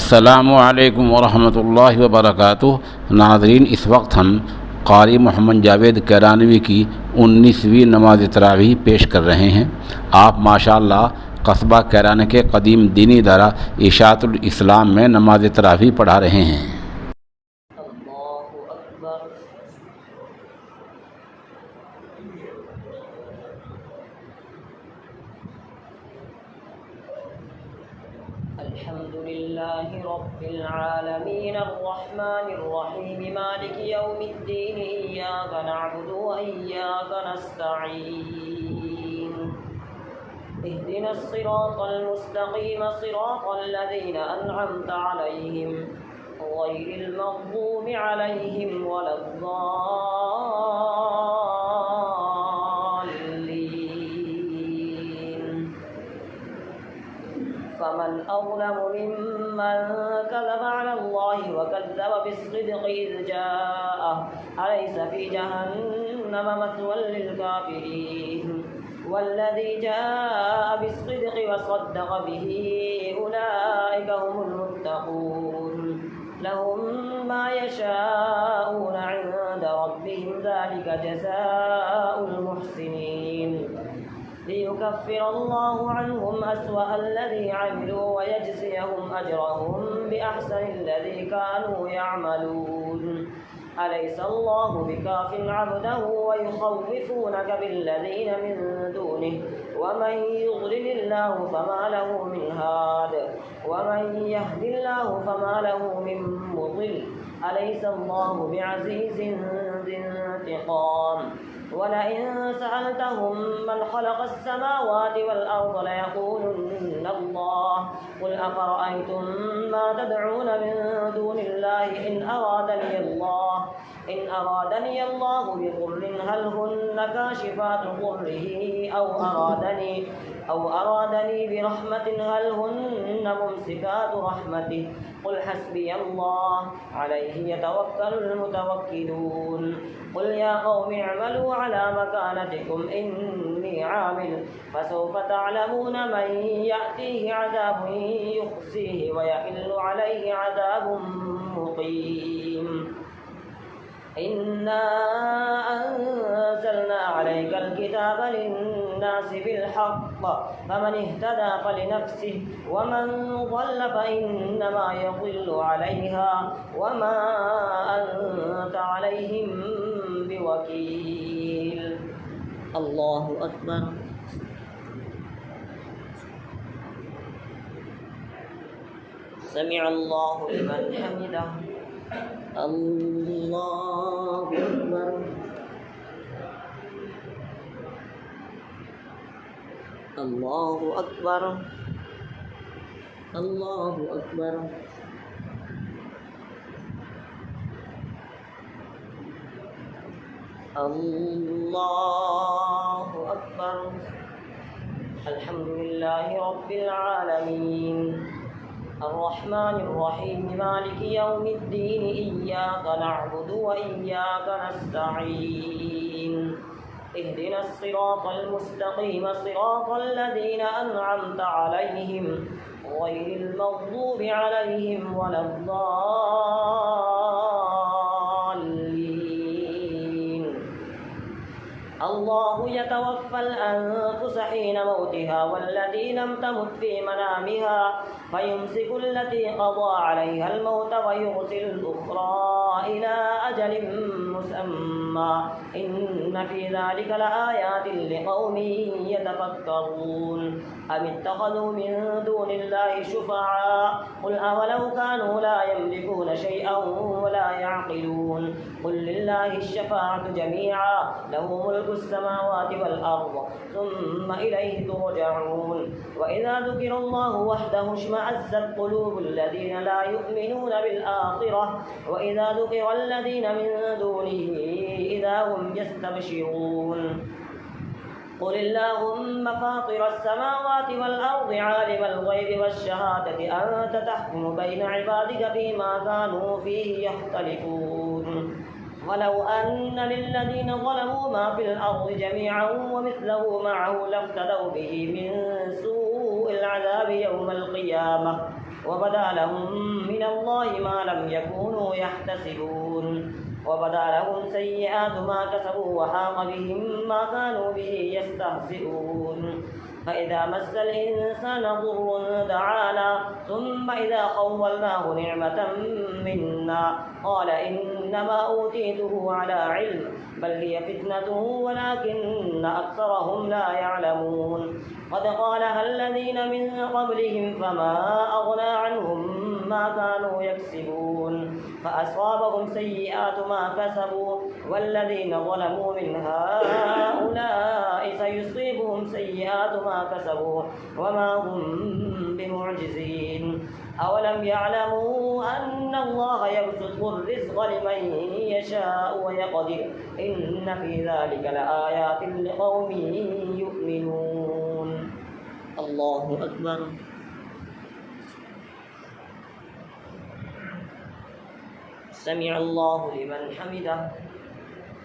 अस्सलामु अलैकुम वरहमतुल्लाहि वबरकातुहू। नाज़रीन, इस वक्त हम क़ारी मोहम्मद जावेद कैरानवी की 19वीं नमाज तरावीह पेश कर रहे हैं। आप माशाअल्लाह कस्बा कैरान के कदीम दीनी इदारा इशाअतुल इस्लाम में नमाज तरावीह पढ़ा रहे हैं। अल्हम्दुलिल्लाहि रब्बिल आलमीन अर्रहमानिर रहीम मालिकि यौमिद्दीन इय्याका नअबुदु व इय्याका नस्तईन इहदिनस सिरातल मुस्तक़ीम सिरातल लज़ीना अनअमता अलैहिम गैरिल मग़्दूबि अलैहिम वलद्दाल्लीन। फमन अज़लमु मिम्मन कज़ब अला अल्लाहि व कज़्ज़ब बिस्सिद्क़ि इज़ जाअह अलैसा फ़ी जहन्नम मथवल लिलकाफ़िरीन वल्लज़ी जाअ बिस्सिद्क़ि व सद्दक़ बिही उलाइका हुमुल मुत्तक़ून लहुम मा यशाऊन इंद रब्बिहिम ज़ालिका जज़ाउल मुहसिनीन लियुकफ्फिर अल्लाहु अन्हुम अस्वअ अल्लज़ी अमिलू व यजज़ियहुम अजरहुम बिअहसनि अल्लज़ी कानू यअमलून। अलैसा अल्लाहु बिकाफ़िन अब्दहु व युख़व्विफ़ूनक बिल्लज़ीना मिन दूनिहि व मन युज़लिलिल्लाहु फमा लहु मिन हाद व मन यहदिल्लाहु फमा लहु मिन मुज़िल। अलैसा अल्लाहु बिअज़ीज़िन ज़ी इंतिक़ाम। वलइन सअलतहुम मन खलक़स समावाति वल अर्ज़ लयक़ूलुन्न अल्लाह क़ुल अफ़रअय्तुम मा तदऊन मिन दूनिल्लाहि इन अरादनी अल्लाहु बिदुर्रिन हल हुन्न काशिफ़ातु दुर्रिही औ अरादनी बिरहमतिन हल हुन्न मुमसिकातु रहमतिही क़ुल हस्बियल्लाह अलैहि यतवक्कलुल मुतवक्किलून। क़ुल या क़ौमि अअमलू अला मकानतिकुम इन्नी आमिल फसौफ़ तअलमून मन यअतीहि अज़ाबुन युख़ज़ीहि व यहिल्लु अलैहि अज़ाबुन मुक़ीम। इन्ना अंज़लना अलैकल किताब लिन्नासि बिलहक़्क़ फमन इह्तदा फलिनफ़्सिहि व मन ضل फइन्नमा यज़िल्लु अलैहा व मा अंत अलैहिम बिवकील। अल्लाहु अकबर। समिअल्लाहु लिमन हमिदह। अल्लाहु अकबर। अल्लाहु अकबर। अल्लाहु अकबर। अल्लाहु अकबर। अल्हम्दुलिल्लाहि रब्बिल आलमीन अर्रहमानिर रहीम मालिकि यौमिद्दीन इय्याका नअबुदु व इय्याका नस्तईन इहदिनस सिरातल मुस्तक़ीम सिरातल लज़ीना अनअमता अलैहिम गैरिल मग़्दूबि अलैहिम वलद्दाल्लीन। अल्लाहु यतवफ़्फ़ल अन्फुस हीन मौतिहा वल्लती लम तमुत फ़ी मनामिहा फयुमसिकु अल्लती क़ज़ा अलैहा अल-मौत व युरसिलुल उख़रा इला अजलिन मुसम्मा इन्न फ़ी ज़ालिका लआयातिन लिक़ौमिन यतफ़क्करून। अम इत्तख़ज़ू मिन दूनिल्लाहि शुफ़अआ क़ुल अवलौ कानू ला यमलिकून शैअन व ला यअक़िलून। क़ुल लिल्लाहि अश-शफ़ाअतु जमीअन लहु मुल्कुस समावाति वल अर्ज़ सुम्मा इलैहि तुरजऊन। व इज़ा ज़ुकिरल्लाहु वहदहु इश्मअज़्ज़त क़ुलूबुल लज़ीना ला युमिनून बिल आख़िरह व इज़ा ज़ुकिरल लज़ीना मिन दूनिही इज़ा हुम यस्तबशिरून। क़ुल अल्लाहुम्म फ़ातिरस समावाति वल अर्ज़ि आलिमल ग़ैबि वश्शहादति अंत तहकुमु बैन इबादिका फ़ीमा कानू फ़ीहि यख्तलिफ़ून। वलौ अन्न लिल्लज़ीना ज़लमू मा फ़िल अर्ज़ि जमीअन व मिस्लहु मअहु लफ्तदौ बिही मिन सूइल अज़ाबि यौमल क़ियामह وبدا لهم من الله ما لم يكونوا يحتسبون وبدا لهم سيئات ما كسبوا وحاق بهم ما كانوا به يستهزئون فإذا مس الإنسان ضر دعانا ثم إذا خولناه نعمة منا قال إنما أوتيته على علم بل هي فتنة ولكن أكثرهم لا يعلمون قد قالها الذين من قبلهم فما أغنى عنهم ما كانوا يكسبون فأصابهم سيئات ما كسبوا والذين ظلموا من هؤلاء سيصيبهم سيئات ما كسبوا وما هم بمعجزين أولم يعلموا أن الله يبسط الرزق لمن يشاء ويقدر إن في ذلك لآيات لقوم يؤمنون الله أكبر سمع الله لمن حمده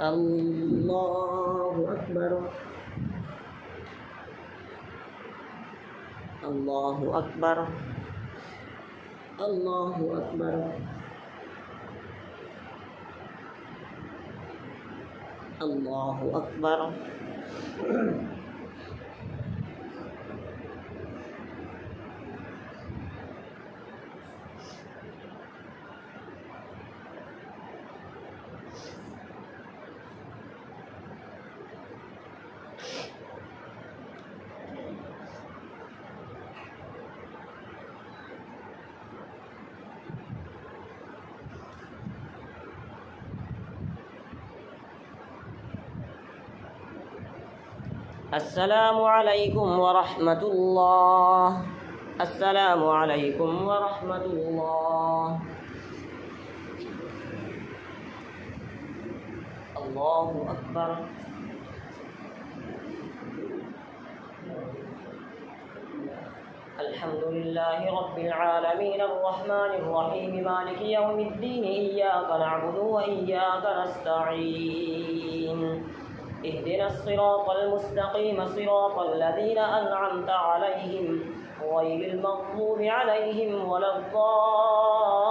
الله أكبر الله أكبر الله أكبر الله أكبر السلام عليكم ورحمة الله السلام عليكم ورحمة الله الله أكبر الحمد لله رب العالمين الرحمن الرحيم مالك يوم الدين إياك نعبد وإياك نستعين اهدنا الصراط المستقيم صراط الذين أنعمت عليهم غير المغضوب عليهم ولا الضالين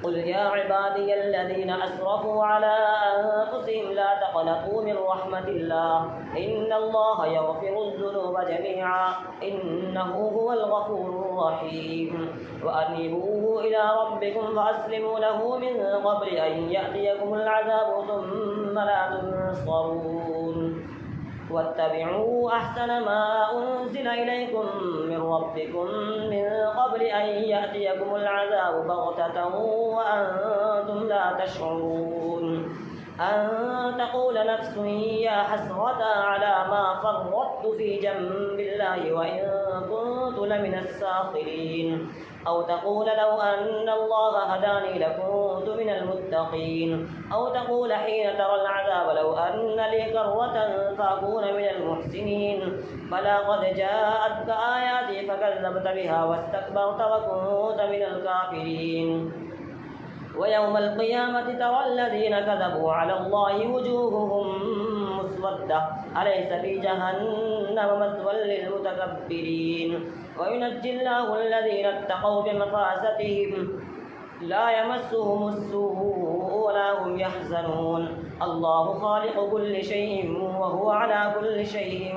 قل يا عبادي الذين أسرفوا على أنفسهم لا تقنطوا من رحمة الله إن الله يغفر الذنوب جميعا إنه هو الغفور الرحيم وأنيبوا إلى ربكم فأسلموا له من قبل أن يأتيكم العذاب ثم لا تنصرون واتبعوا أحسن ما أنزل إليكم من ربكم من قبل أن يأتيكم العذاب بغتة وأنتم لا تشعرون أن تقول نفس يا حسرة على ما فرطت في جنب الله وإن كنت لمن الساخرين أو تقول لو أن الله هداني لكنت من المتقين أو تقول حين ترى العذاب لو أن لي كرة فأكون من المحسنين بلى قد جاءتك آياتي فكذبت بها واستكبرت وكنت من الكافرين ويوم القيامة ترى الذين كذبوا على الله وجوههم مسودة أليس في جهنم مثوى للمتكبرين وينجي الله الذين اتقوا بمفازتهم لا يمسهم السوء ولا هم يحزنون الله خالق كل شيء وهو على كل شيء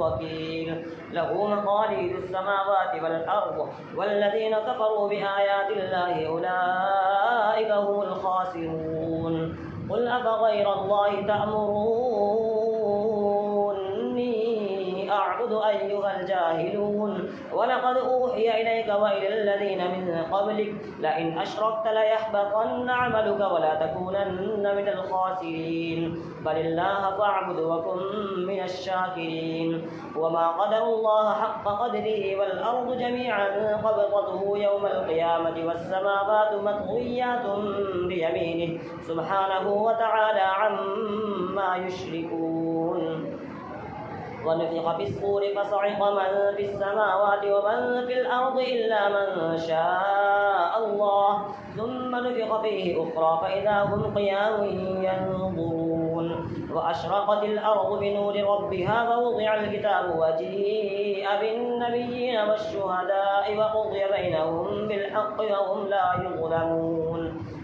وكيل له مقاليد السماوات والأرض والذين كفروا بآيات الله أولئك هم الخاسرون قل أفغير الله تأمروني أعبد أيها الجاهلون ولقد أوحي إليك وإلى الذين من قبلك لئن أشركت ليحبطن عملك ولا تكونن من الخاسرين بل الله فاعبد وكن من الشاكرين وما قدر الله حق قدره والأرض جميعا قبضته يوم القيامة والسماوات مطويات بيمينه سبحانه وتعالى عما يشركون ونفخ في الصور فصعق من في السماوات ومن في الأرض إلا من شاء الله ثم نفخ فيه أخرى فإذا هم قيام ينظرون وأشرقت الأرض بنور ربها ووضع الكتاب وجيء بالنبيين والشهداء وقضي بينهم بالحق وهم لا يظلمون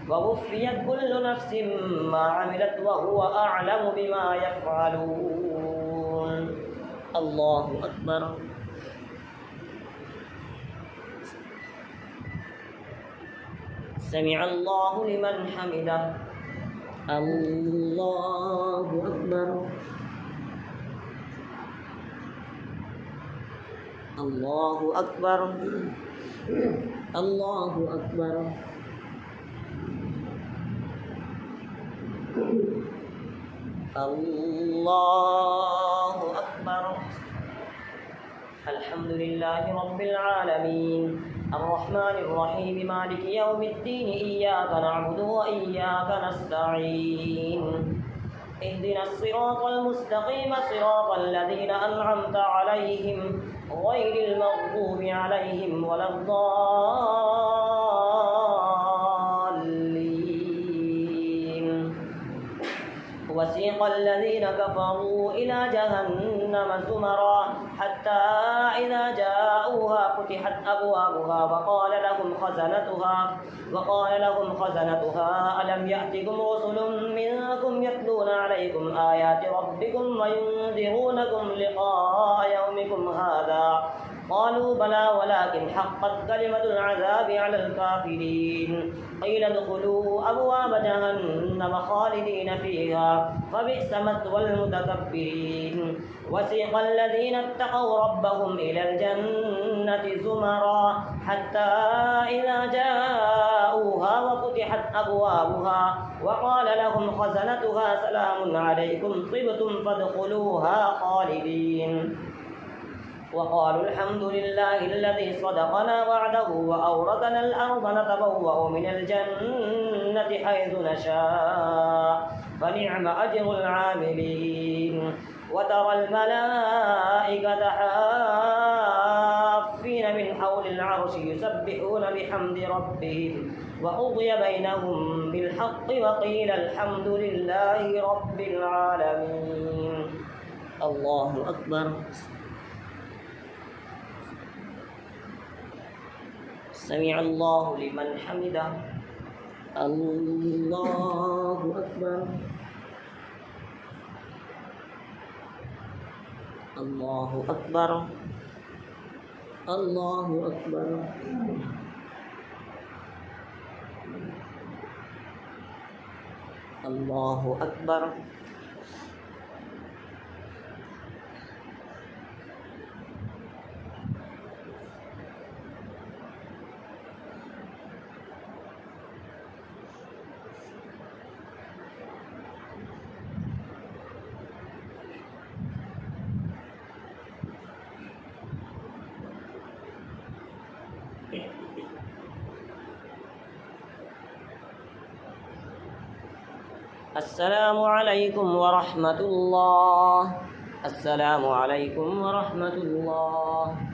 ووفيت كل نفس ما عملت وهو أعلم بما يفعلون. الله أكبر. سمع الله لمن حمده. الله أكبر. الله أكبر. الله أكبر. الله أكبر. الحمد لله رب العالمين الرحمن الرحيم مالك يوم الدين إياك نعبد وإياك نستعين اهدنا الصراط المستقيم صراط الذين أنعمت عليهم غير المغضوب عليهم ولا الضالين. وسيق الذين كفروا إلى جهنم زمرا حتى إذا جاءوها فتحت أبوابها وقال لهم خزنتها ألم يأتكم رسل منكم يتلون عليكم آيات ربكم وينذرونكم لقاء يومكم هذا قالوا بلى ولكن حقت كلمة العذاب على الكافرين قيل ادخلوا أبواب جهنم خالدين فيها فبئس مثوى المتكبرين. وسيق الذين اتقوا ربهم إلى الجنة زمرا حتى إذا جاءوها وفتحت أبوابها وقال لهم خزنتها سلام عليكم طبتم فادخلوها خالدين وقالوا الحمد لله الذي صدقنا وعده وأورثنا الأرض نتبوأ من الجنة حيث نشاء فنعم أجر العاملين. وترى الملائكة حافين من حول العرش يسبحون بحمد ربهم وقضي بينهم بالحق وقيل الحمد لله رب العالمين. الله أكبر. سمع الله لمن حمده. الله أكبر. الله أكبر. الله أكبر. الله أكبر. السلام عليكم ورحمة الله. السلام عليكم ورحمة الله.